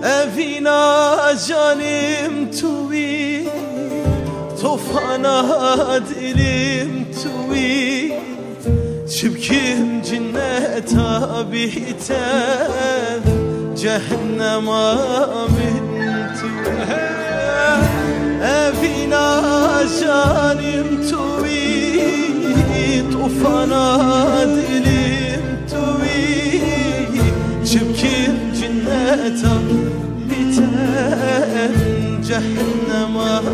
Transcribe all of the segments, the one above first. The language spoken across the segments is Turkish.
evina canım tuvi, tofana dilim tuvi, çipkim cinneta biter, cehennema min tuvi. Evina canım tuvi, tofana dilim tuvi, çipkim cinneta biter, cehennema min.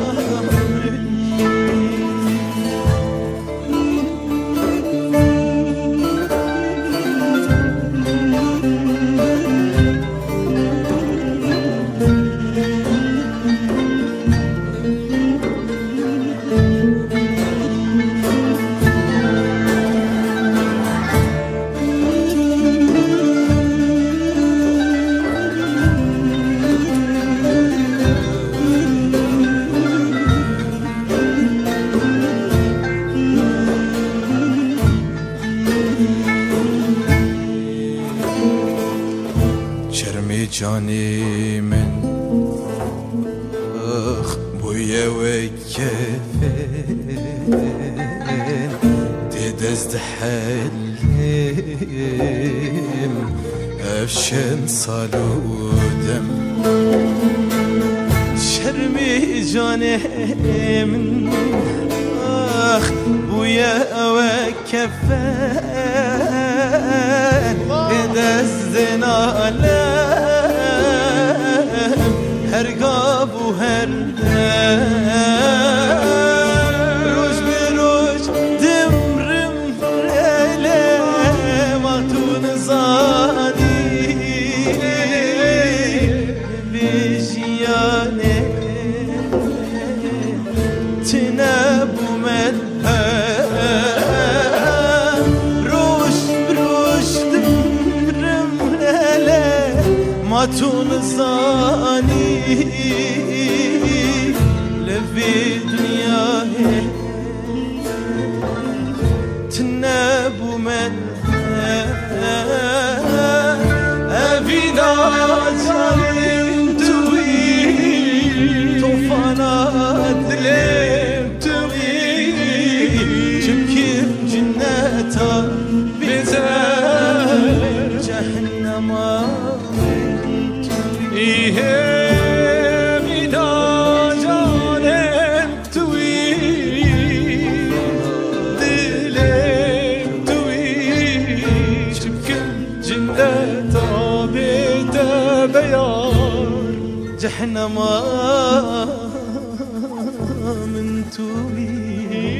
Çermi canimin ah bu yeve kefen dedezde hellim efşen saludem. Çermi canimin ah bu yeve kefen dedezden alem her gabu her ruj bir ruj dimrim elem atun zani vijyane tinebu men matun zani levi dünyaya tnebu men evina canım tuvi, tofana dilim tuvi, çimkim cinneta biter, cehennema. Evina canım tuvi, dilim tuvi, çimkim cinneta biter beyar, cehennema min tuvi.